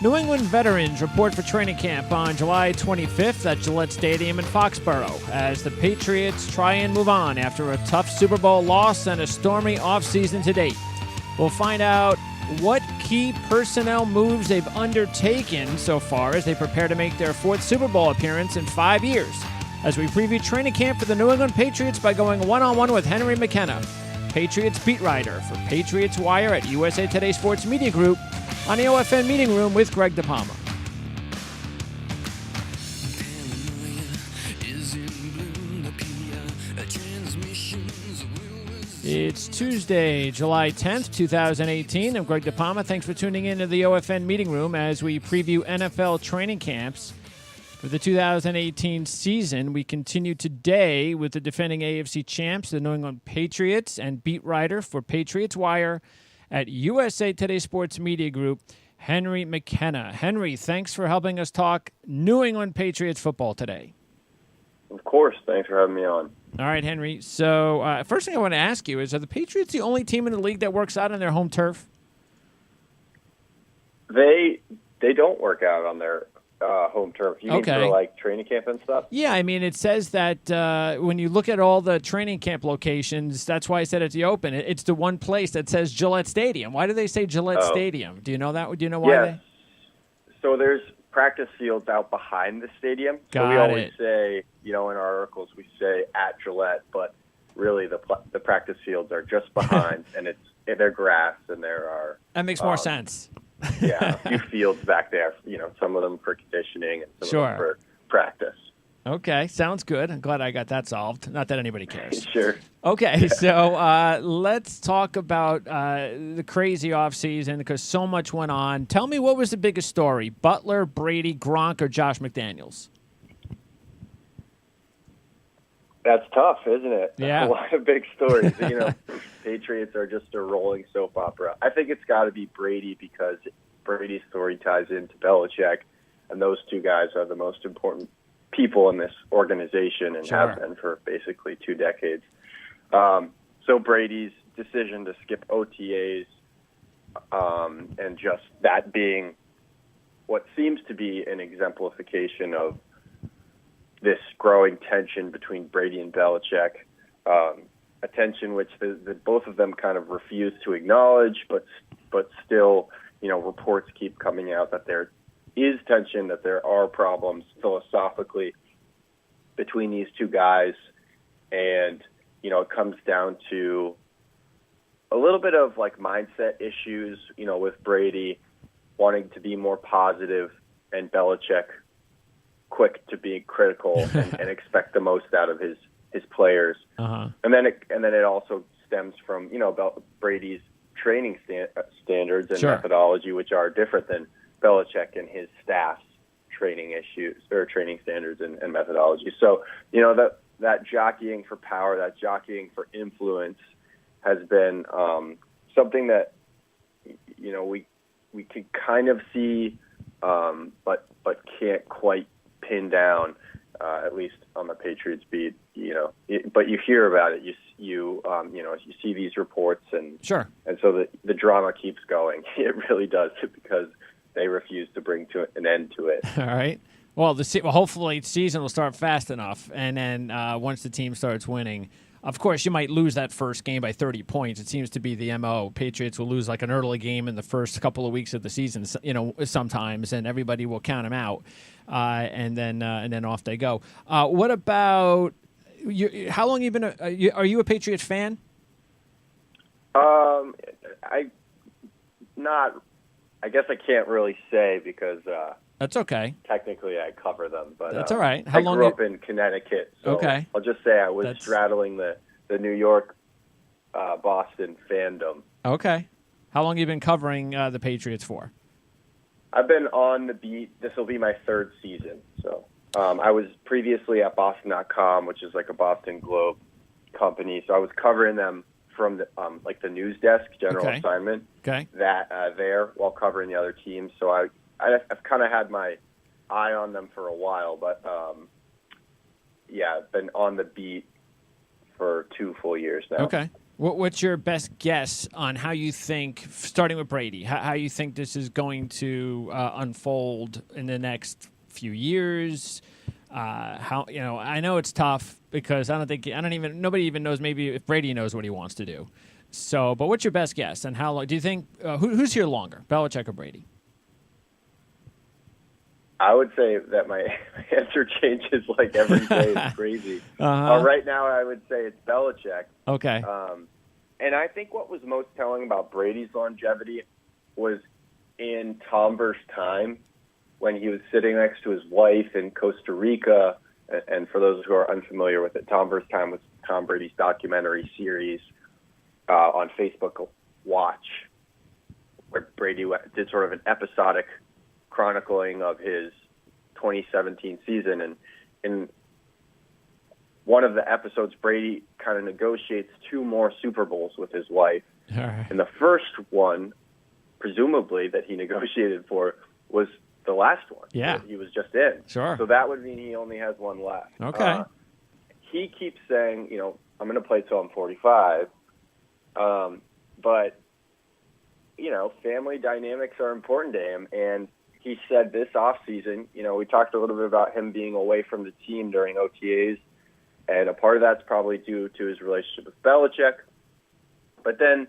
New England veterans report for training camp on July 25th at Gillette Stadium in Foxborough as the Patriots try and move on after a tough Super Bowl loss and a stormy offseason to date. We'll find out what key personnel moves they've undertaken so far as they prepare to make their fourth Super Bowl appearance in 5 years, as we preview training camp for the New England Patriots by going one-on-one with Henry McKenna, Patriots beat writer for Patriots Wire at USA Today Sports Media Group, on the OFN Meeting Room with Greg DePalma. It's Tuesday, July 10th, 2018. I'm Greg DePalma. Thanks for tuning in to the OFN Meeting Room as we preview NFL training camps for the 2018 season. We continue today with the defending AFC champs, the New England Patriots, and beat writer for Patriots Wire at USA Today Sports Media Group, Henry McKenna. Henry, thanks for helping us talk New England Patriots football today. Of course. Thanks for having me on. All right, Henry. So first thing I want to ask you is, are the Patriots the only team in the league that works out on their home turf? They don't work out on their home turf. You mean for like training camp and stuff? Yeah, I mean, it says that when you look at all the training camp locations, that's why I said it's the Open. It's the one place that says Gillette Stadium. Why do they say Gillette Stadium? Do you know that? Do you know why? Yes. So there's practice fields out behind the stadium. So we always say, in our articles, we say at Gillette, but really the practice fields are just behind, and they're grass, and there are. That makes more sense. Yeah, a few fields back there, some of them for conditioning and some of them for practice. Okay, sounds good. I'm glad I got that solved. Not that anybody cares. Sure. Okay, so let's talk about the crazy offseason because so much went on. Tell me, what was the biggest story? Butler, Brady, Gronk, or Josh McDaniels? That's tough, isn't it? Yeah. A lot of big stories. Patriots are just a rolling soap opera. I think it's got to be Brady because Brady's story ties into Belichick, and those two guys are the most important people in this organization and have been for basically 2 decades. So Brady's decision to skip OTAs and just that being what seems to be an exemplification of this growing tension between Brady and Belichick, a tension which both of them kind of refuse to acknowledge, but still, reports keep coming out that there is tension, that there are problems philosophically between these two guys, and it comes down to a little bit of like mindset issues, with Brady wanting to be more positive and Belichick quick to be critical and expect the most out of his players. Uh-huh. And then it also stems from about Brady's training standards and methodology, which are different than Belichick and his staff's training issues or training standards and methodology. So that jockeying for power, that jockeying for influence, has been something that we can kind of see, but can't quite pin down, at least on the Patriots beat. But you hear about it. You see these reports, and and so the drama keeps going. It really does, because they refuse to bring to an end to it. All right. Well, hopefully the season will start fast enough, and then once the team starts winning, of course, you might lose that first game by 30 points. It seems to be the MO. Patriots will lose like an early game in the first couple of weeks of the season, sometimes, and everybody will count them out, and then off they go. What about you? How long have you been? Are you a Patriots fan? I guess I can't really say because that's okay. Technically, I cover them, but that's all right. I grew up in Connecticut, so I'll just say I was straddling the New York Boston fandom. Okay. How long have you been covering the Patriots for? I've been on the beat. This will be my 3rd season. So I was previously at Boston.com, which is like a Boston Globe company. So I was covering them from the the news desk, general assignment. Okay. That there while covering the other teams. So I've kind of had my eye on them for a while, but I've been on the beat for 2 full years now. Okay. What's your best guess on how you think, starting with Brady, how you think this is going to unfold in the next few years? How I know it's tough because nobody even knows maybe if Brady knows what he wants to do. So, but what's your best guess, and how long do you think who's here longer, Belichick or Brady? I would say that my answer changes like every day. It's crazy. Right now, I would say it's Belichick. Okay. And I think what was most telling about Brady's longevity was in Tom Brady's time when he was sitting next to his wife in Costa Rica. And for those who are unfamiliar with it, Tom Brady's time was Tom Brady's documentary series on Facebook Watch, where Brady did sort of an episodic chronicling of his 2017 season. And in one of the episodes, Brady kind of negotiates 2 more Super Bowls with his wife. All right. And the first one, presumably, that he negotiated for was the last one. Yeah. That he was just in. Sure. So that would mean he only has one left. Okay. He keeps saying, I'm going to play till I'm 45. But, family dynamics are important to him. And he said this offseason, we talked a little bit about him being away from the team during OTAs. And a part of that's probably due to his relationship with Belichick. But then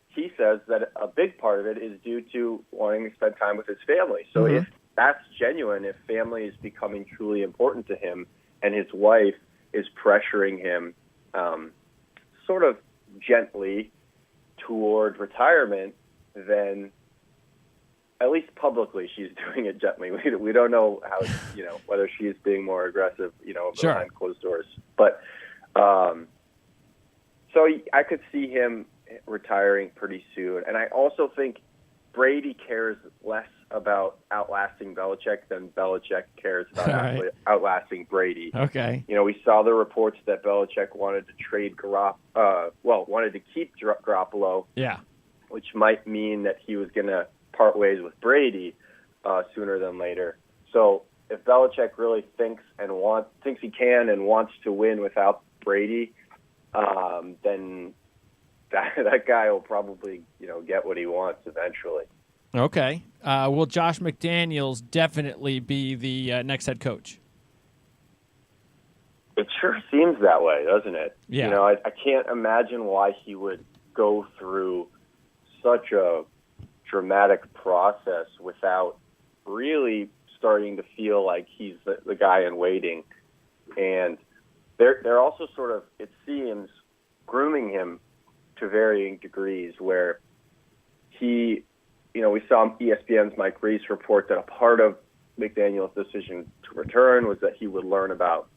he says that a big part of it is due to wanting to spend time with his family. So if that's genuine, if family is becoming truly important to him and his wife is pressuring him sort of gently toward retirement, then at least publicly she's doing it gently. We don't know how, whether she's being more aggressive, Sure. behind closed doors. But so I could see him retiring pretty soon. And I also think Brady cares less about outlasting Belichick than Belichick cares about outlasting Brady. Okay. We saw the reports that Belichick wanted to trade wanted to keep Garoppolo. Yeah. Which might mean that he was going to part ways with Brady sooner than later. So if Belichick really thinks he can and wants to win without Brady, then that guy will probably get what he wants eventually. Okay. Will Josh McDaniels definitely be the next head coach? It sure seems that way, doesn't it? Yeah. I can't imagine why he would go through such a dramatic process without really starting to feel like he's the guy in waiting. And they're also sort of, it seems, grooming him to varying degrees where he, we saw ESPN's Mike Reese report that a part of McDaniel's decision to return was that he would learn about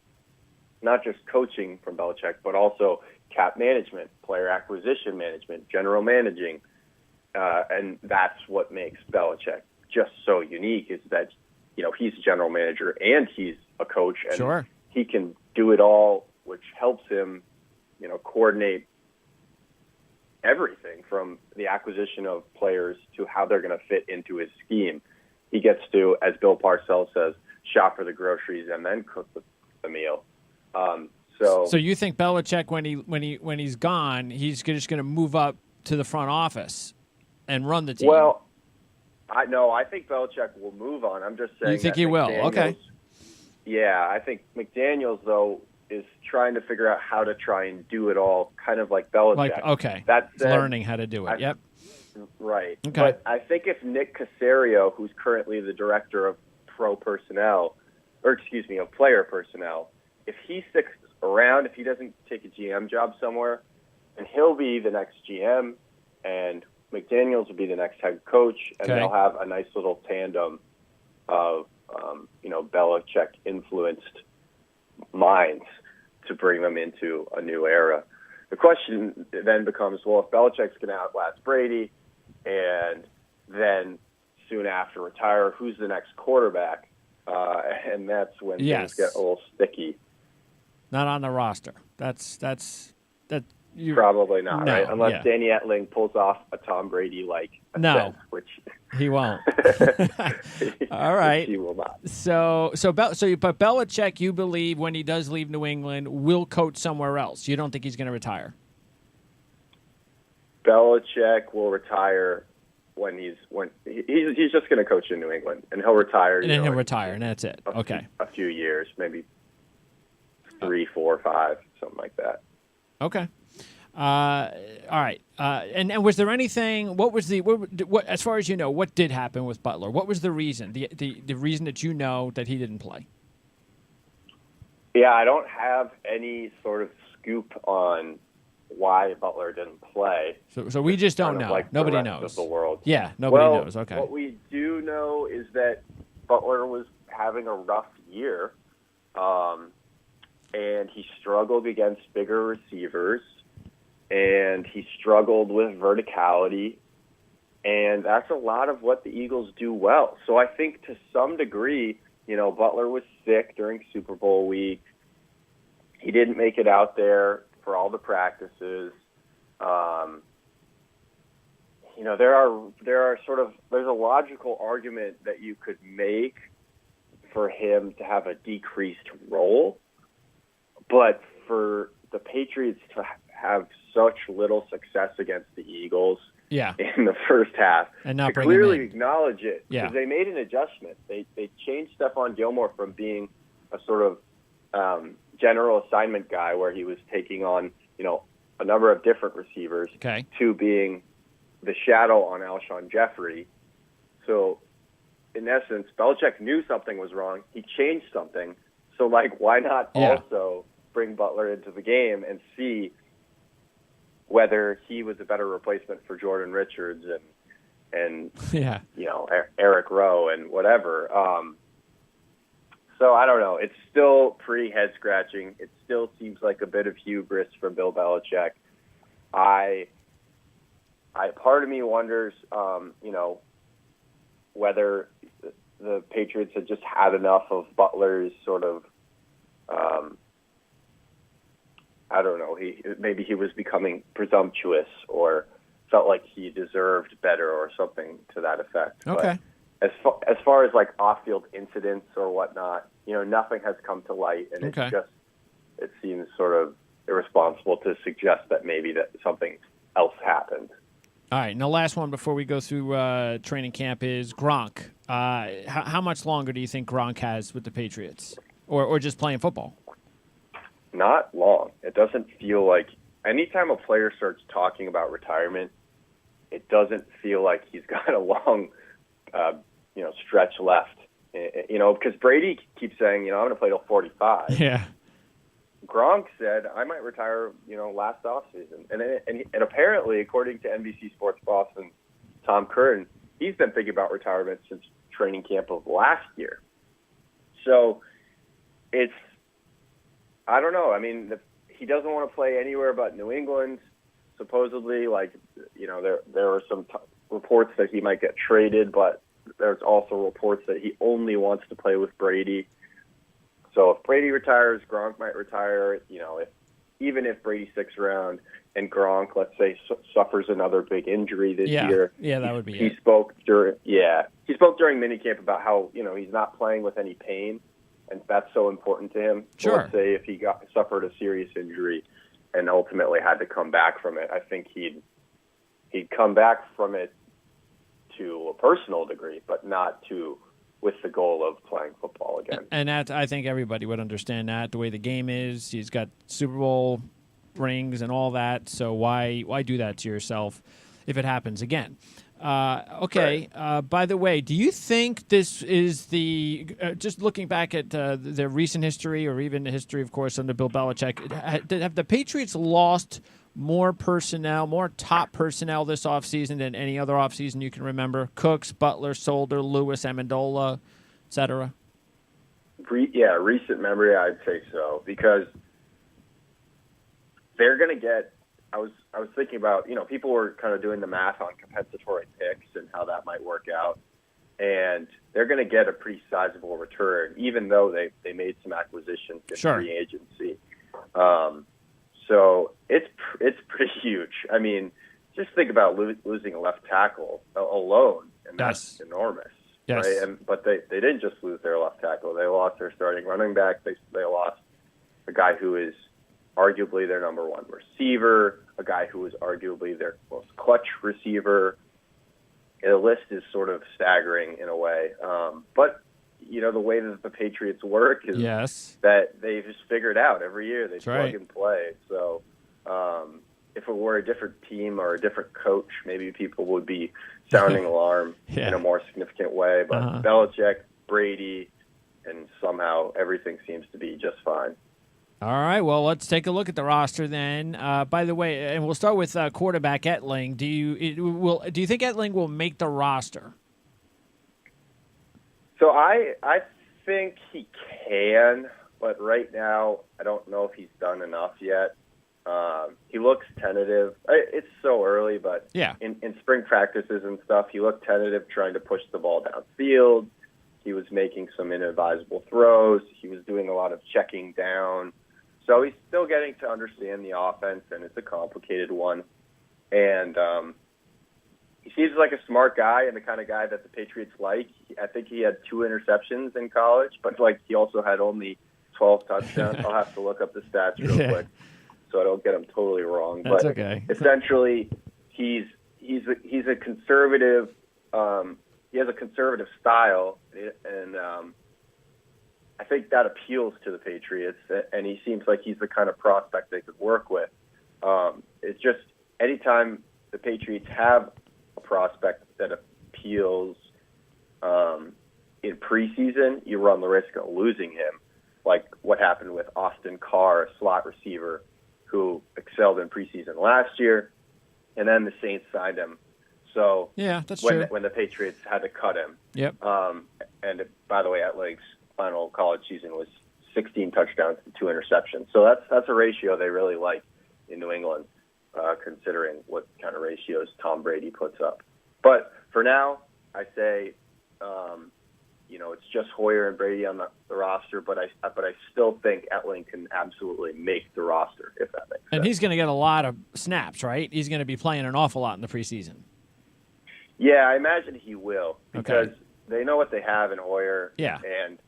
not just coaching from Belichick, but also cap management, player acquisition management, general managing. And that's what makes Belichick just so unique is that, he's a general manager and he's a coach. And Sure. He can do it all, which helps him, coordinate everything from the acquisition of players to how they're going to fit into his scheme. He gets to, as Bill Parcells says, shop for the groceries and then cook the meal. So you think Belichick, when he's gone, he's just going to move up to the front office and run the team? Well, I think Belichick will move on. I'm just saying. You think he will? Okay. Yeah, I think McDaniels, though, is trying to figure out how to try and do it all, kind of like Belichick. Okay. That's learning how to do it. Yep. Right. Okay. But I think if Nick Caserio, who's currently the director of of player personnel, if he sticks around, if he doesn't take a GM job somewhere, and he'll be the next GM, and McDaniels will be the next head coach, and they'll have a nice little tandem of, Belichick-influenced minds to bring them into a new era. The question then becomes, well, if Belichick's going to outlast Brady and then soon after retire, who's the next quarterback? And that's when things get a little sticky. Not on the roster. That's probably not, no, right? Unless Danny Etling pulls off a Tom Brady-like ascent, which he won't. All right, he will not. But Belichick, you believe when he does leave New England, will coach somewhere else. You don't think he's going to retire? Belichick will retire when he's just going to coach in New England, and he'll retire. And then he'll retire, and that's it. Okay. A few years, maybe 3, 4, 5, something like that. Okay. All right. And was there anything? What was what as far as you know? What did happen with Butler? What was the reason? The reason that you know that he didn't play? Yeah, I don't have any sort of scoop on why Butler didn't play. So we just don't know. Like nobody the rest knows. of the world. Yeah, nobody knows. Okay. What we do know is that Butler was having a rough year, and he struggled against bigger receivers, and he struggled with verticality, and that's a lot of what the Eagles do well. So I think to some degree, Butler was sick during Super Bowl week. He didn't make it out there for all the practices. There's a logical argument that you could make for him to have a decreased role, but for the Patriots to have such little success against the Eagles in the first half, and not to clearly acknowledge it, because they made an adjustment. They changed Stephon Gilmore from being a sort of general assignment guy where he was taking on, a number of different receivers to being the shadow on Alshon Jeffrey. So, in essence, Belichick knew something was wrong. He changed something. So, why not also bring Butler into the game and see whether he was a better replacement for Jordan Richards and Eric Rowe and whatever. So I don't know. It's still pretty head scratching. It still seems like a bit of hubris from Bill Belichick. Part of me wonders, whether the Patriots had just had enough of Butler's sort of, I don't know. Maybe he was becoming presumptuous or felt like he deserved better or something to that effect. Okay. But as far as off-field incidents or whatnot, nothing has come to light, and it seems sort of irresponsible to suggest that maybe that something else happened. All right, and the last one before we go through training camp is Gronk. How much longer do you think Gronk has with the Patriots, or just playing football? Not long. It doesn't feel like anytime a player starts talking about retirement, it doesn't feel like he's got a long, stretch left. Because Brady keeps saying, I'm going to play till 45. Yeah. Gronk said, I might retire, last offseason. And apparently, according to NBC Sports boss and Tom Curran, he's been thinking about retirement since training camp of last year. So I don't know. I mean, he doesn't want to play anywhere but New England. Supposedly, there were some reports that he might get traded, but there's also reports that he only wants to play with Brady. So if Brady retires, Gronk might retire. Even if Brady sticks around and Gronk, let's say, suffers another big injury this year. Yeah, that would be it. He spoke during minicamp about how he's not playing with any pain, and that's so important to him. Sure. So let's say if he suffered a serious injury and ultimately had to come back from it, I think he'd come back from it to a personal degree, but not with the goal of playing football again. And that, I think everybody would understand that, the way the game is. He's got Super Bowl rings and all that, so why do that to yourself if it happens again? Okay. Right. By the way, do you think this is just looking back at their recent history, or even the history, of course, under Bill Belichick, have the Patriots lost more personnel, more top personnel this offseason than any other offseason you can remember? Cooks, Butler, Solder, Lewis, Amendola, et cetera? Recent memory, I'd say so, because they're going to get – I was thinking about, people were kind of doing the math on compensatory picks and how that might work out, and they're going to get a pretty sizable return, even though they made some acquisitions in free agency. So it's pretty huge. I mean, just think about losing a left tackle alone, and that's enormous. Yes. Right? But they didn't just lose their left tackle. They lost their starting running back. They lost a guy who is arguably their number one receiver, a guy who was arguably their most clutch receiver. The list is sort of staggering in a way. But, the way that the Patriots work is that they just figure it out every year. They plug and play. So if it were a different team or a different coach, maybe people would be sounding alarm in a more significant way. But Belichick, Brady, and somehow everything seems to be just fine. All right, well, let's take a look at the roster then. By the way, and we'll start with quarterback Etling. Do you think Etling will make the roster? So I think he can, but right now I don't know if he's done enough yet. He looks tentative. It's so early, but in spring practices and stuff, he looked tentative trying to push the ball downfield. He was making some inadvisable throws. He was doing a lot of checking down. So he's still getting to understand the offense, and it's a complicated one. And he seems like a smart guy and the kind of guy that the Patriots like. I think he had 2 interceptions in college, but he also had only 12 touchdowns. I'll have to look up the stats real quick so I don't get him totally wrong. That's but okay. Essentially, he's a conservative. He has a conservative style, and I think that appeals to the Patriots, and he seems like he's the kind of prospect they could work with. It's just anytime the Patriots have a prospect that appeals in preseason, you run the risk of losing him, like what happened with Austin Carr, a slot receiver who excelled in preseason last year, and then the Saints signed him. So that's true. When the Patriots had to cut him. Yep. And by the way, Etling's final college season was 16 touchdowns and 2 interceptions. So that's a ratio they really like in New England, considering what kind of ratios Tom Brady puts up. But for now, I say, it's just Hoyer and Brady on the roster, but I still think Etling can absolutely make the roster, if that makes sense. And he's going to get a lot of snaps, right? He's going to be playing an awful lot in the preseason. Yeah, I imagine he will, because they know what they have in Hoyer. Yeah. And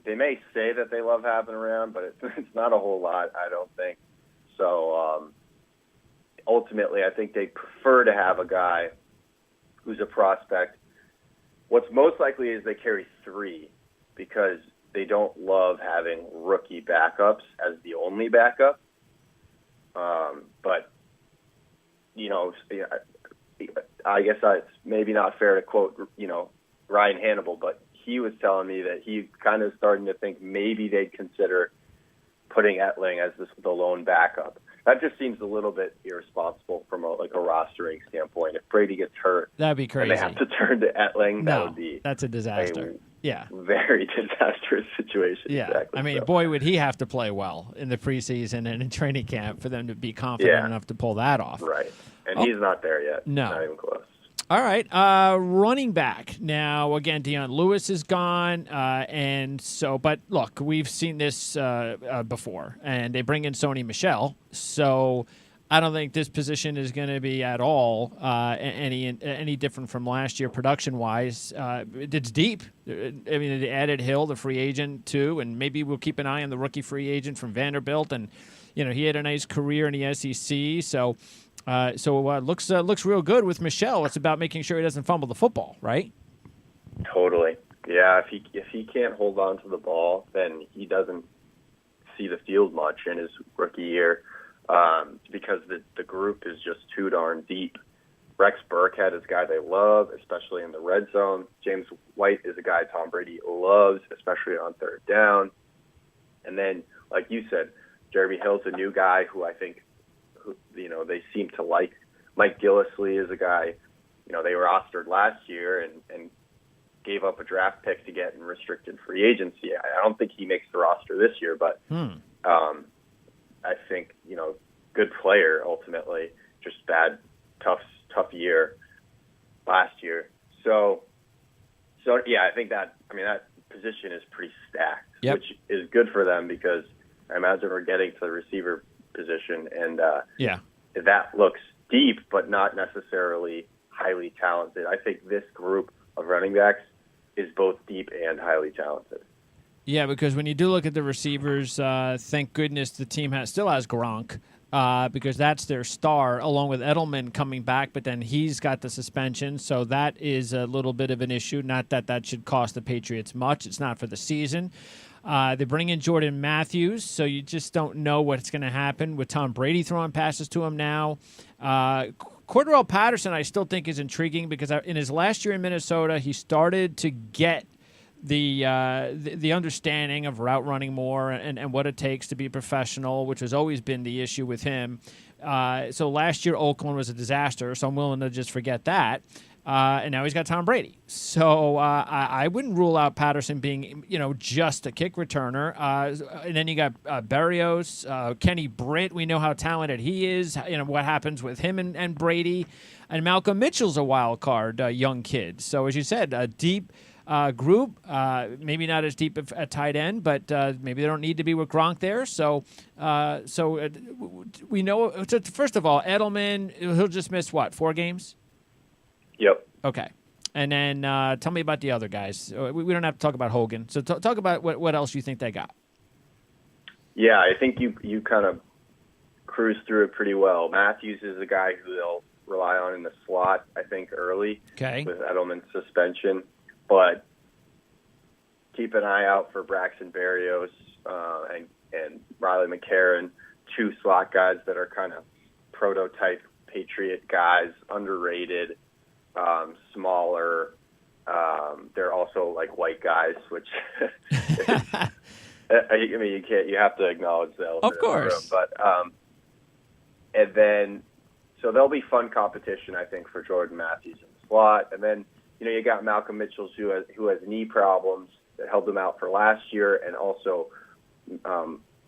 they may say that they love having around, but it's not a whole lot, I don't think. So ultimately, I think they prefer to have a guy who's a prospect. What's most likely is they carry 3 because they don't love having rookie backups as the only backup. But, I guess it's maybe not fair to quote, Ryan Hannibal, but he was telling me that he's kind of starting to think maybe they'd consider putting Etling as the lone backup. That just seems a little bit irresponsible from a rostering standpoint. If Brady gets hurt, that'd be crazy. And they have to turn to Etling. That would be that's a disaster. Very disastrous situation. Yeah, exactly. I mean, boy, would he have to play well in the preseason and in training camp for them to be confident enough to pull that off. Right, and he's not there yet. No, not even close. All right, running back. Now, again, Deion Lewis is gone, but look, we've seen this before, and they bring in Sony Michel, so I don't think this position is going to be at all any different from last year production-wise. It's deep. I mean, they added Hill, the free agent, too, and maybe we'll keep an eye on the rookie free agent from Vanderbilt, and he had a nice career in the SEC, so looks real good with Michel. It's about making sure he doesn't fumble the football, right? Totally. Yeah, if he can't hold on to the ball, then he doesn't see the field much in his rookie year, because the group is just too darn deep. Rex Burkhead is a guy they love, especially in the red zone. James White is a guy Tom Brady loves, especially on third down. And then, like you said, Jeremy Hill's a new guy who I think they seem to like. Mike Gillislee is a guy, they rostered last year and gave up a draft pick to get in restricted free agency. I don't think he makes the roster this year, but I think, good player ultimately, just bad, tough year last year. So yeah, I think that position is pretty stacked, which is good for them because I imagine we're getting to the receiver position, and that looks deep, but not necessarily highly talented. I think this group of running backs is both deep and highly talented. Yeah, because when you do look at the receivers, thank goodness the team still has Gronk. Because that's their star, along with Edelman coming back, but then he's got the suspension, so that is a little bit of an issue. Not that that should cost the Patriots much. It's not for the season. They bring in Jordan Matthews, so you just don't know what's going to happen with Tom Brady throwing passes to him now. Cordarrelle Patterson I still think is intriguing because in his last year in Minnesota, he started to get the understanding of route running more and what it takes to be professional, which has always been the issue with him. So last year Oakland was a disaster, so I'm willing to just forget that. And now he's got Tom Brady. So I wouldn't rule out Patterson being, just a kick returner. And then you got Berrios, Kenny Britt. We know how talented he is. What happens with him and Brady. And Malcolm Mitchell's a wild card, young kid. So as you said, a deep group, maybe not as deep at tight end, but maybe they don't need to be with Gronk there. So we know. First of all, Edelman, he'll just miss 4 games? Yep. Okay. And then tell me about the other guys. We don't have to talk about Hogan. So talk about what else you think they got. Yeah, I think you kind of cruised through it pretty well. Matthews is a guy who they'll rely on in the slot, I think, early with Edelman's suspension. But keep an eye out for Braxton Berrios and Riley McCarron, 2 slot guys that are kind of prototype Patriot guys, underrated, smaller. They're also like white guys, which you have to acknowledge the elephant of course. in the room. But and then so there'll be fun competition, I think, for Jordan Matthews in the slot, and then. You got Malcolm Mitchell who has knee problems that held him out for last year, and also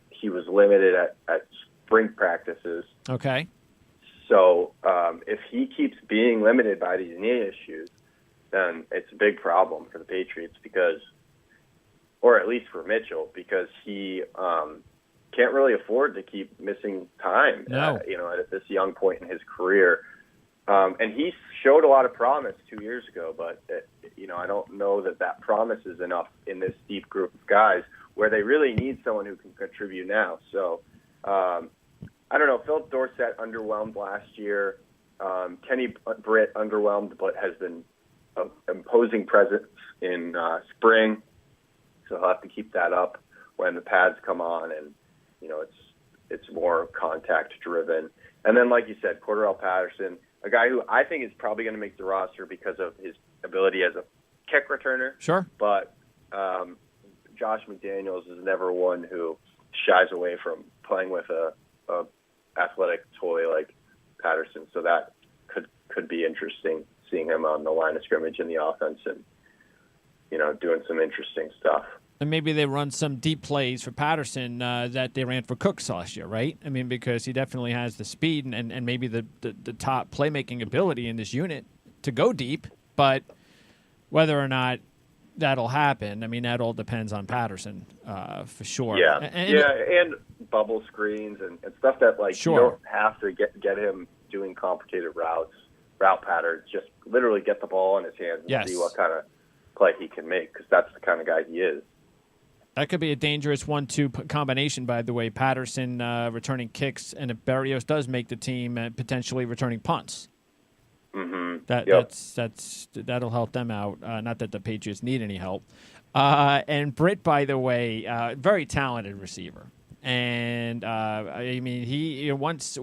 he was limited at spring practices. Okay. So if he keeps being limited by these knee issues, then it's a big problem for the Patriots or at least for Mitchell, because he can't really afford to keep missing time. No. At this young point in his career. And he showed a lot of promise 2 years ago, but I don't know that promise is enough in this deep group of guys where they really need someone who can contribute now. So I don't know. Philip Dorsett underwhelmed last year. Kenny Britt underwhelmed, but has been an imposing presence in spring. So he'll have to keep that up when the pads come on, and it's more contact driven. And then, like you said, Cordarrelle Patterson, a guy who I think is probably going to make the roster because of his ability as a kick returner. Sure. But Josh McDaniels is never one who shies away from playing with a athletic toy like Patterson. So that could be interesting, seeing him on the line of scrimmage in the offense and, doing some interesting stuff. And maybe they run some deep plays for Patterson that they ran for Cooks last year, right? I mean, because he definitely has the speed and maybe the top playmaking ability in this unit to go deep. But whether or not that'll happen, I mean, that all depends on Patterson for sure. Yeah, and bubble screens and stuff that, sure. You don't have to get him doing complicated route patterns. Just literally get the ball in his hands and see what kind of play he can make, because that's the kind of guy he is. That could be a dangerous 1-2 combination, by the way. Patterson returning kicks, and if Berrios does make the team, potentially returning punts. Mm-hmm. That'll help them out. Not that the Patriots need any help. And Britt, by the way, very talented receiver. And he once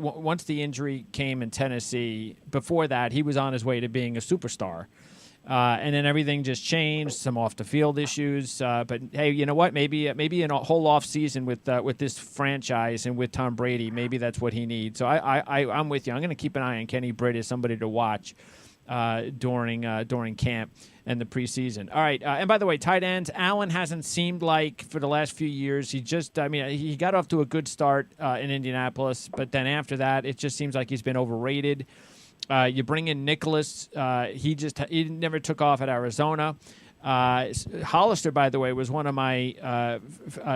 the injury came in Tennessee. Before that, he was on his way to being a superstar. And then everything just changed, some off the field issues. But hey, you know what? Maybe in a whole off season with this franchise and with Tom Brady, maybe that's what he needs. So I'm with you. I'm going to keep an eye on Kenny Britt as somebody to watch during camp and the preseason. All right. And by the way, tight ends, Allen hasn't seemed like for the last few years. He got off to a good start in Indianapolis, but then after that, it just seems like he's been overrated. You bring in Nicholas. He never took off at Arizona. Hollister, by the way, was one of my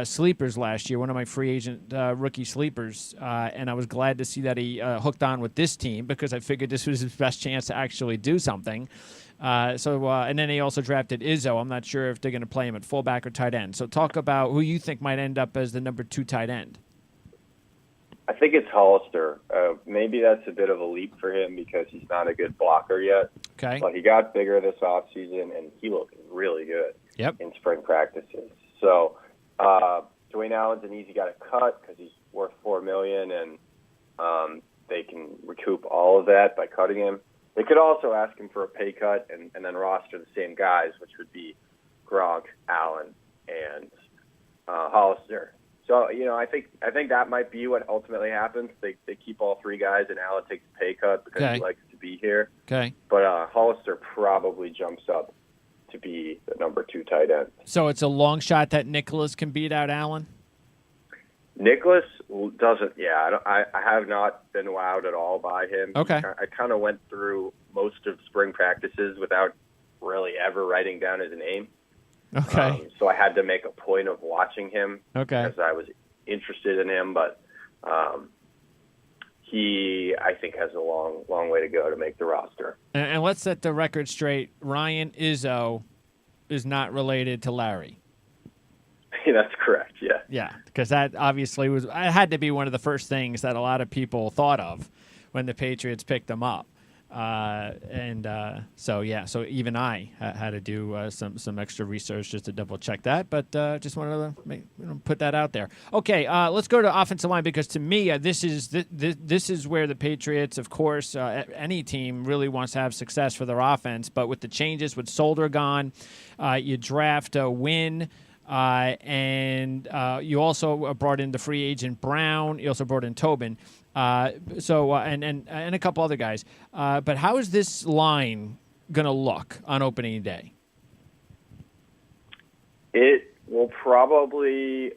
sleepers last year, one of my free agent rookie sleepers, and I was glad to see that he hooked on with this team because I figured this was his best chance to actually do something. And then he also drafted Izzo. I'm not sure if they're going to play him at fullback or tight end. So talk about who you think might end up as the number 2 tight end. I think it's Hollister. Maybe that's a bit of a leap for him because he's not a good blocker yet. Okay. But he got bigger this offseason, and he looked really good in spring practices. So Dwayne Allen's an easy guy to cut because he's worth $4 million, and they can recoup all of that by cutting him. They could also ask him for a pay cut and then roster the same guys, which would be Gronk, Allen, and Hollister. So, I think that might be what ultimately happens. They keep all 3 guys, and Allen takes a pay cut because he likes to be here. Okay. But Hollister probably jumps up to be the number 2 tight end. So it's a long shot that Nicholas can beat out Allen? Nicholas doesn't. Yeah, I have not been wowed at all by him. Okay. I kind of went through most of spring practices without really ever writing down his name. Okay. So I had to make a point of watching him because I was interested in him, but he, I think, has a long way to go to make the roster. And let's set the record straight. Ryan Izzo is not related to Larry. That's correct, yeah. Yeah, because that obviously had to be one of the first things that a lot of people thought of when the Patriots picked him up. So even I had to do some extra research just to double check that, but just wanted to put that out there. Okay, let's go to offensive line because to me this is where the Patriots, of course, any team really wants to have success for their offense, but with the changes with Solder gone, you draft a Win. And you also brought in the free agent Brown. You also brought in Tobin. And a couple other guys. But how is this line going to look on opening day? It will probably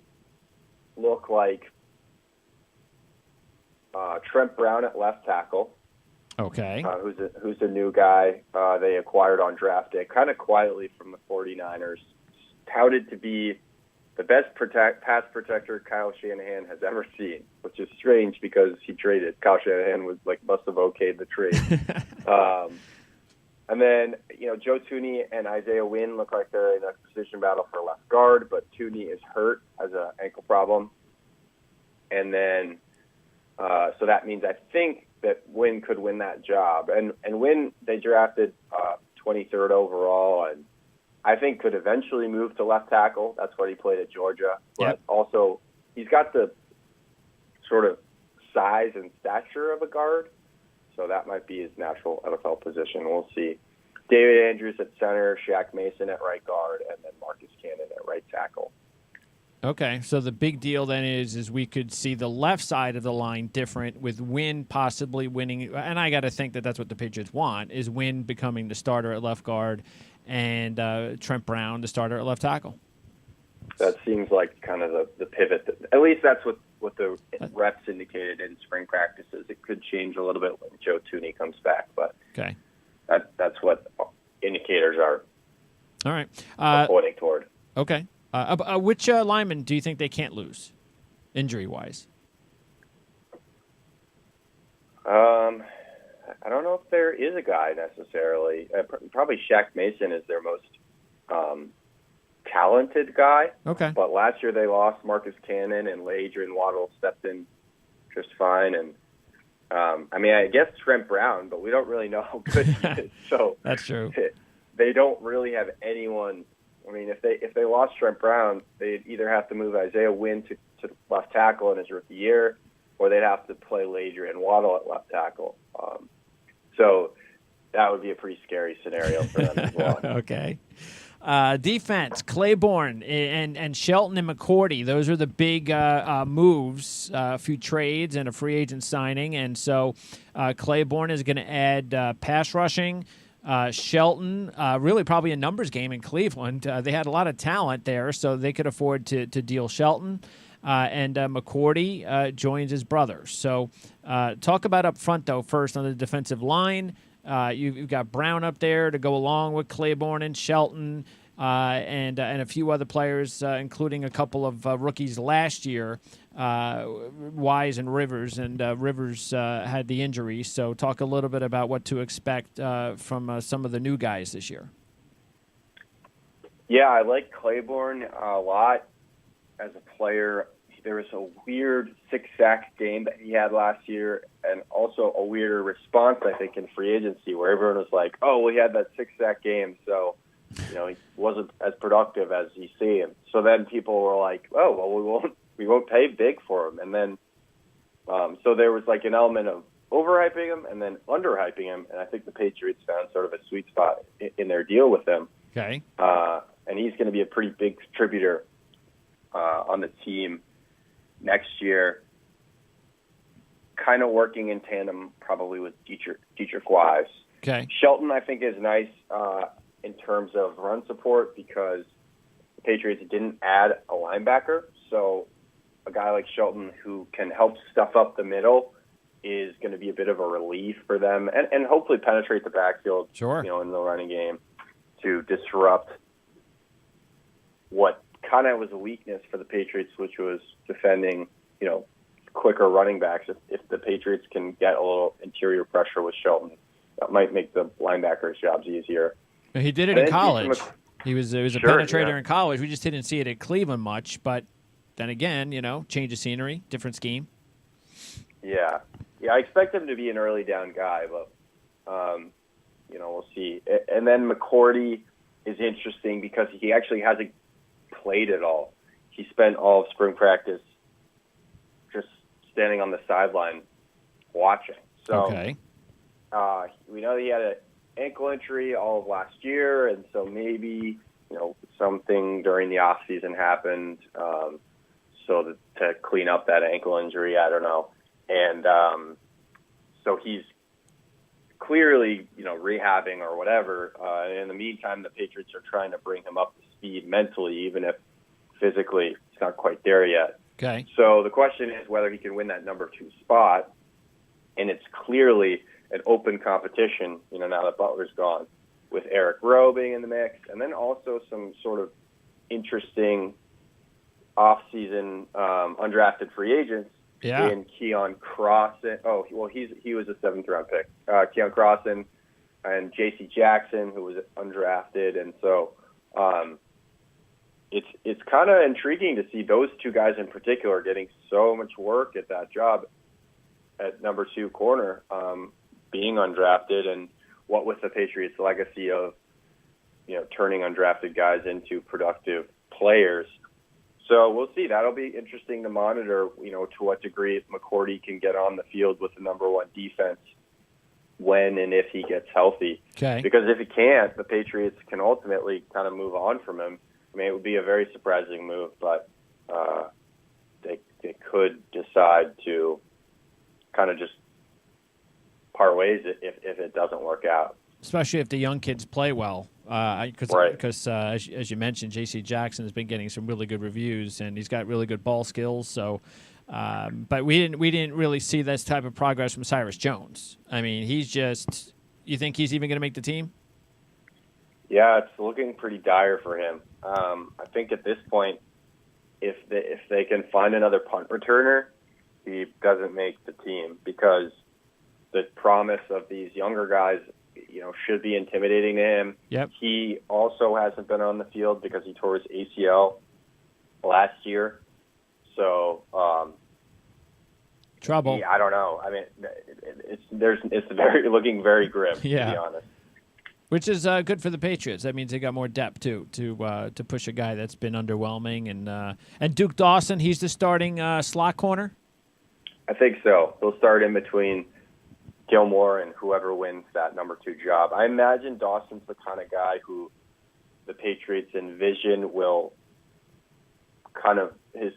look like Trent Brown at left tackle. Okay. Who's a new guy they acquired on draft day, kind of quietly from the 49ers. Touted to be the best pass protector Kyle Shanahan has ever seen, which is strange because he traded. Kyle Shanahan must have okayed the trade. And then, Joe Tooney and Isaiah Wynn look like they're in a position battle for left guard, but Tooney is hurt, has an ankle problem. And then, so that means I think that Wynn could win that job. And Wynn, they drafted 23rd overall, and I think could eventually move to left tackle. That's what he played at Georgia. But also, he's got the sort of size and stature of a guard, so that might be his natural NFL position. We'll see. David Andrews at center, Shaq Mason at right guard, and then Marcus Cannon at right tackle. Okay, so the big deal then is we could see the left side of the line different with Wynn possibly winning, and I got to think that that's what the Patriots want, is Wynn becoming the starter at left guard and Trent Brown the starter at left tackle. That seems like kind of the pivot. At least that's what the reps indicated in spring practices. It could change a little bit when Joe Tooney comes back, but that's what indicators are all right. pointing toward. Okay. Which lineman do you think they can't lose, injury-wise? I don't know if there is a guy necessarily. Probably Shaq Mason is their most talented guy. Okay. But last year they lost Marcus Cannon, and Adrian Waddle stepped in just fine. And I guess Trent Brown, but we don't really know how good he is. So that's true. They don't really have anyone. I mean, if they lost Trent Brown, they'd either have to move Isaiah Wynn to left tackle in his rookie year, or they'd have to play Adrian Waddle at left tackle. So that would be a pretty scary scenario for them as well. Okay. Defense, Claiborne and Shelton and McCourty. Those are the big moves, a few trades and a free agent signing. And so Claiborne is going to add pass rushing. Shelton, really probably a numbers game in Cleveland. They had a lot of talent there, so they could afford to deal Shelton. And McCourty joins his brother. So talk about up front, though, first on the defensive line. You've got Brown up there to go along with Claiborne and Shelton. and a few other players, including a couple of rookies last year, Wise and Rivers. And Rivers had the injury. So talk a little bit about what to expect from some of the new guys this year. Yeah, I like Claiborne a lot as a player. There was a weird 6-sack game that he had last year, and also a weirder response, I think, in free agency, where everyone was like, "Oh, well, he had that 6-sack game, so he wasn't as productive as you see him." So then people were like, "Oh, well, we won't pay big for him." And then, so there was like an element of overhyping him and then underhyping him, and I think the Patriots found sort of a sweet spot in their deal with him. Okay. And he's going to be a pretty big contributor on the team next year, kind of working in tandem probably with Dietrich Wise. Okay. Shelton, I think, is nice in terms of run support because the Patriots didn't add a linebacker. So a guy like Shelton who can help stuff up the middle is going to be a bit of a relief for them and hopefully penetrate the backfield, Sure. In the running game to disrupt what kind of was a weakness for the Patriots, which was defending, quicker running backs. If the Patriots can get a little interior pressure with Shelton, that might make the linebackers' jobs easier. He did it in college. He was a penetrator in college. We just didn't see it at Cleveland much. But then again, change of scenery, different scheme. Yeah. I expect him to be an early down guy, but we'll see. And then McCourty is interesting because he actually hasn't played at all. He spent all of spring practice just standing on the sideline watching. So okay. We know he had an ankle injury all of last year, and so maybe something during the off season happened to clean up that ankle injury. I don't know, and so he's clearly rehabbing or whatever. In the meantime, the Patriots are trying to bring him up to speed mentally, even if physically it's not quite there yet. Okay. So the question is whether he can win that number 2 spot, and it's clearly an open competition, now that Butler's gone, with Eric Rowe being in the mix, and then also some sort of interesting off-season undrafted free agents in Keon Crossan. He was a 7th-round pick. Keon Crossan and J.C. Jackson, who was undrafted, and so it's kind of intriguing to see those two guys in particular getting so much work at that job at number 2 corner, being undrafted, and what with the Patriots' legacy of turning undrafted guys into productive players. So we'll see. That'll be interesting to monitor, to what degree McCourty can get on the field with the number 1 defense when and if he gets healthy. Okay. Because if he can't, the Patriots can ultimately kind of move on from him. I mean, it would be a very surprising move, but they could decide to kind of just part ways if it doesn't work out. Especially if the young kids play well. Because as you mentioned, J.C. Jackson has been getting some really good reviews, and he's got really good ball skills. So, but we didn't really see this type of progress from Cyrus Jones. I mean, he's just. You think he's even going to make the team? Yeah, it's looking pretty dire for him. I think at this point, if they can find another punt returner, he doesn't make the team because the promise of these younger guys, should be intimidating to him. Yep. He also hasn't been on the field because he tore his ACL last year. So trouble. I don't know. I mean, it's looking very grim, to be honest. Which is good for the Patriots. That means they got more depth too to push a guy that's been underwhelming. And Duke Dawson, he's the starting slot corner. I think so. He'll start in between Gilmore and whoever wins that number 2 job. I imagine Dawson's the kind of guy who the Patriots envision will kind of his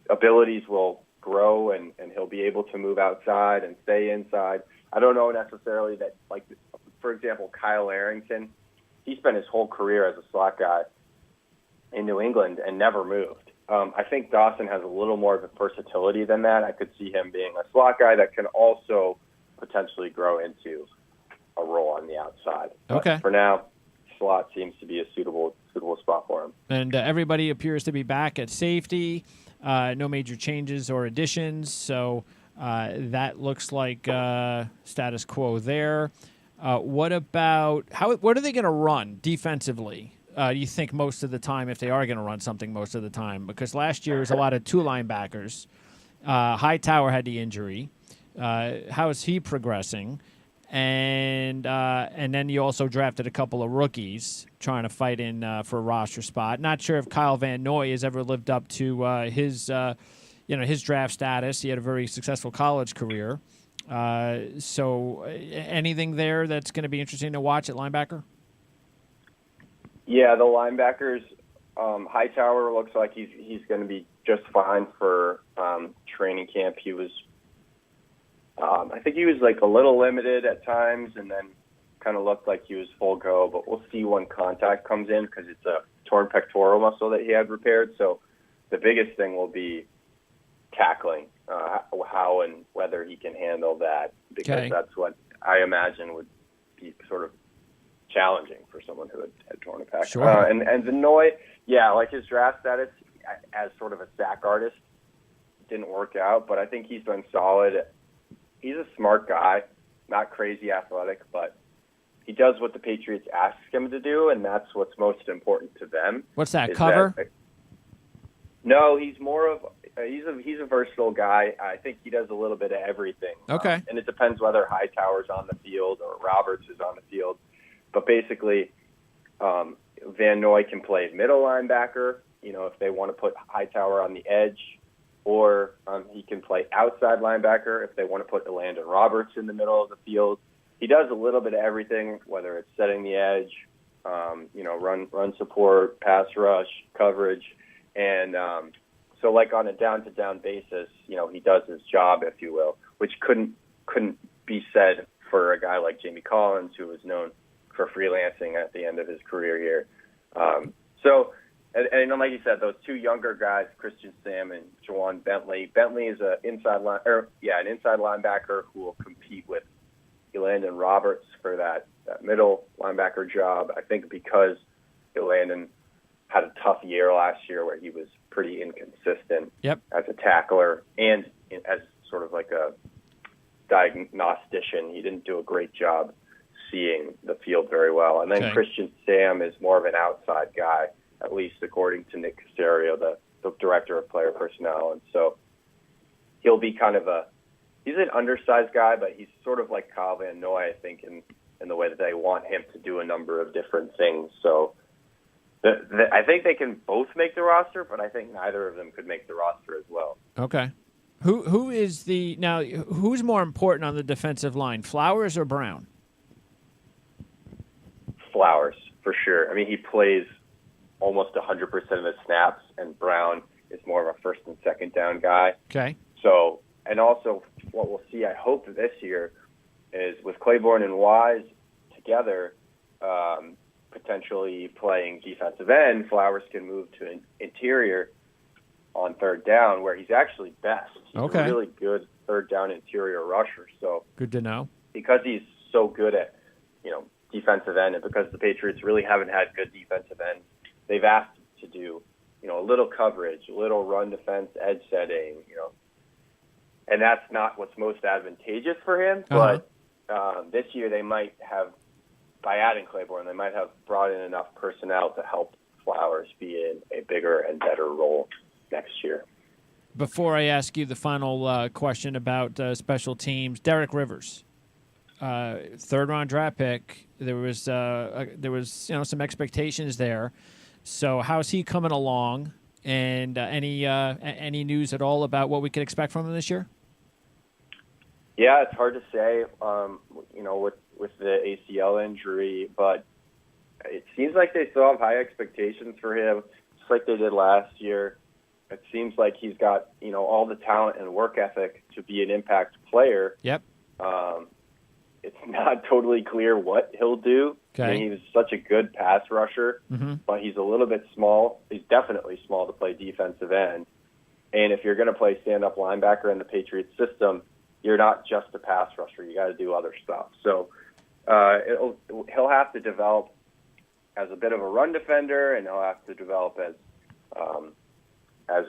abilities will grow and he'll be able to move outside and stay inside. I don't know necessarily that, like, for example, Kyle Arrington, he spent his whole career as a slot guy in New England and never moved. I think Dawson has a little more of a versatility than that. I could see him being a slot guy that can also potentially grow into a role on the outside. Okay. But for now, slot seems to be a suitable spot for him. And everybody appears to be back at safety. No major changes or additions, so that looks like status quo there. What about what are they going to run defensively? Do you think most of the time, if they are going to run something most of the time? Because last year was a lot of two linebackers. Hightower had the injury. How is he progressing? And then you also drafted a couple of rookies trying to fight in for a roster spot. Not sure if Kyle Van Noy has ever lived up to his draft status. He had a very successful college career. So anything there that's going to be interesting to watch at linebacker? Yeah, the linebackers. Hightower looks like he's going to be just fine for training camp. He was. I think he was like a little limited at times, and then kind of looked like he was full go. But we'll see when contact comes in because it's a torn pectoral muscle that he had repaired. So the biggest thing will be tackling, how and whether he can handle that, because that's what I imagine would be sort of challenging for someone who had torn a pec. Sure. And Vinoy, yeah, like his draft status as sort of a sack artist didn't work out, but I think he's been solid. He's a smart guy, not crazy athletic, but he does what the Patriots ask him to do, and that's what's most important to them. What's that, cover? No, he's more of he's a versatile guy. I think he does a little bit of everything. Okay. And it depends whether Hightower's on the field or Roberts is on the field. But basically, Van Noy can play middle linebacker, if they want to put Hightower on the edge, or he can play outside linebacker if they want to put Elandon Roberts in the middle of the field. He does a little bit of everything, whether it's setting the edge, run support, pass rush, coverage. And so like on a down-to-down basis, he does his job, if you will, which couldn't be said for a guy like Jamie Collins, who was known for freelancing at the end of his career here. And like you said, those two younger guys, Christian Sam and Jawan Bentley. Bentley is an inside linebacker who will compete with Elandon Roberts for that middle linebacker job. I think because Elandon had a tough year last year where he was pretty inconsistent as a tackler and as sort of like a diagnostician. He didn't do a great job seeing the field very well. And then Christian Sam is more of an outside guy, at least according to Nick Caserio, the director of player personnel. And so he'll be he's an undersized guy, but he's sort of like Kyle Van Noy, I think, in the way that they want him to do a number of different things. So I think they can both make the roster, but I think neither of them could make the roster as well. Okay. Who's more important on the defensive line, Flowers or Brown? Flowers, for sure. I mean, he plays almost 100% of his snaps, and Brown is more of a first and second down guy. Okay. So, and also what we'll see, I hope, this year is with Claiborne and Wise together, potentially playing defensive end, Flowers can move to an interior on third down, where he's actually best. He's a really good third down interior rusher. So good to know. Because he's so good at, defensive end, and because the Patriots really haven't had good defensive ends, they've asked him to do, a little coverage, a little run defense, edge setting, and that's not what's most advantageous for him. But this year they might have, by adding Claiborne, they might have brought in enough personnel to help Flowers be in a bigger and better role next year. Before I ask you the final question about special teams, Derek Rivers, third-round draft pick. There was some expectations there. So how's he coming along? And any news at all about what we could expect from him this year? Yeah, it's hard to say. With the ACL injury, but it seems like they still have high expectations for him, just like they did last year. It seems like he's got, all the talent and work ethic to be an impact player. Yep. It's not totally clear what he'll do. Okay. I mean, he was such a good pass rusher, but he's a little bit small. He's definitely small to play defensive end. And if you're going to play stand-up linebacker in the Patriots system, you're not just a pass rusher. You got to do other stuff. So he'll have to develop as a bit of a run defender, and he'll have to develop as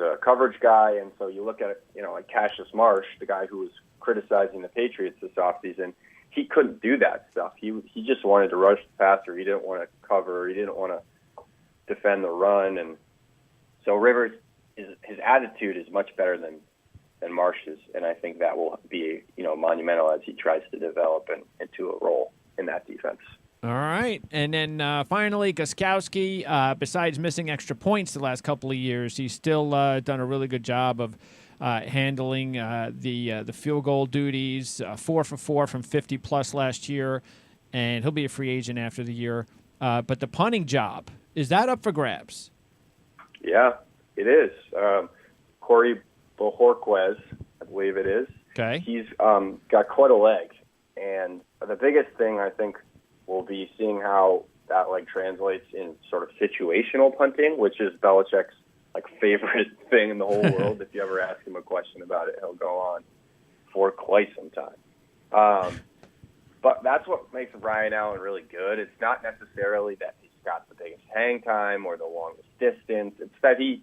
a coverage guy. And so you look at it, like Cassius Marsh, the guy who was criticizing the Patriots this offseason, he couldn't do that stuff. He just wanted to rush the passer. He didn't want to cover. He didn't want to defend the run. And so Rivers, his attitude is much better than Marsh's, and I think that will be monumental as he tries to develop into a role in that defense. All right. And then finally, Gostkowski, besides missing extra points the last couple of years, he's still done a really good job of handling the field goal duties, 4 for 4 from 50-plus last year, and he'll be a free agent after the year. But the punting job, is that up for grabs? Yeah, it is. Corey Bojorquez, I believe it is. Okay. He's got quite a leg. And the biggest thing, I think, will be seeing how that translates in sort of situational punting, which is Belichick's favorite thing in the whole world. If you ever ask him a question about it, he'll go on for quite some time. But that's what makes Brian Allen really good. It's not necessarily that he's got the biggest hang time or the longest distance. It's that he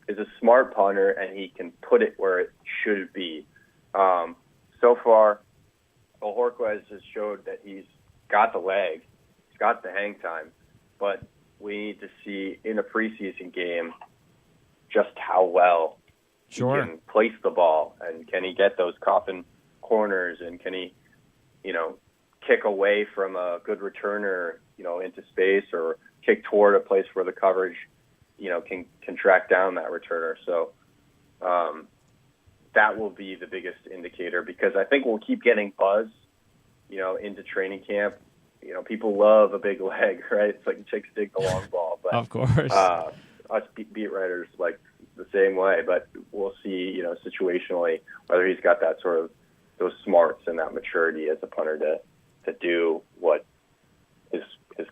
is a smart punter and he can put it where it should be. So far, Bojorquez has showed that he's got the leg, he's got the hang time, but we need to see in a preseason game just how well he can place the ball, and can he get those coffin corners, and can he, kick away from a good returner, into space, or kick toward a place where the coverage, can track down that returner. So that will be the biggest indicator, because I think we'll keep getting buzz, into training camp. People love a big leg, right? It's like chicks dig the long ball. But, of course. Us beat writers like the same way, but we'll see, situationally, whether he's got that sort of those smarts and that maturity as a punter to do what his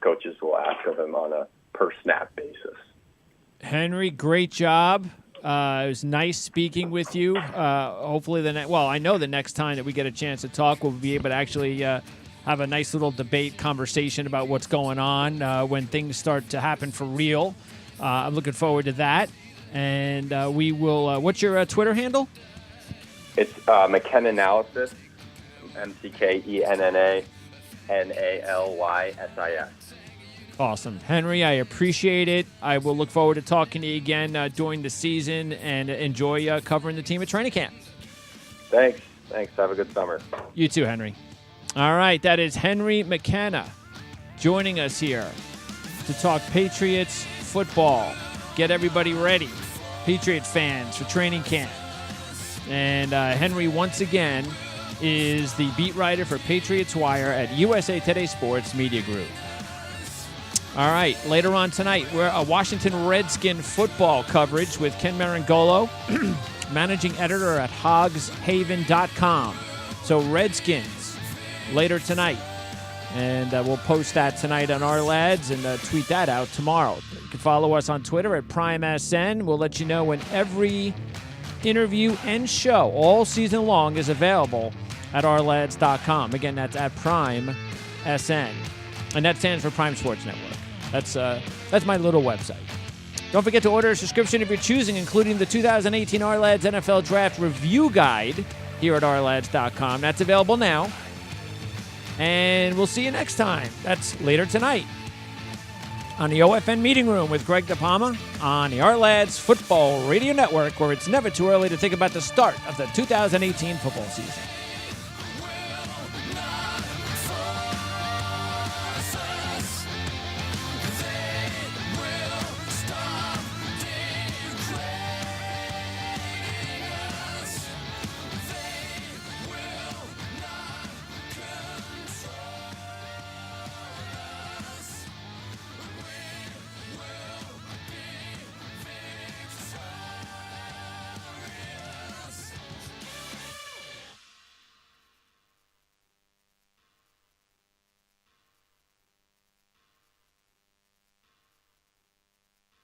coaches will ask of him on a per snap basis. Henry, great job. It was nice speaking with you. Hopefully I know the next time that we get a chance to talk, we'll be able to actually have a nice little debate conversation about what's going on when things start to happen for real. I'm looking forward to that. And we will what's your Twitter handle? It's McKennalysis, McKennaNalysis. Awesome. Henry, I appreciate it. I will look forward to talking to you again during the season, and enjoy covering the team at training camp. Thanks. Have a good summer. You too, Henry. All right, that is Henry McKenna joining us here to talk Patriots football. Get everybody ready, Patriot fans, for training camp. And Henry, once again, is the beat writer for Patriots Wire at USA Today Sports Media Group. All right, later on tonight, we're a Washington Redskin football coverage with Ken Marangolo, managing editor at hogshaven.com. So Redskins later tonight. And we'll post that tonight on our lads and tweet that out tomorrow. You can follow us on Twitter at PrimeSN. We'll let you know when every interview and show all season long is available at ourlads.com. Again, that's at PrimeSN. And that stands for Prime Sports Network. That's my little website. Don't forget to order a subscription of your choosing, including the 2018 Ourlads NFL Draft Review Guide here at ourlads.com. That's available now. And we'll see you next time. That's later tonight on the OFN Meeting Room with Greg DePalma on the Ourlads Football Radio Network, where it's never too early to think about the start of the 2018 football season.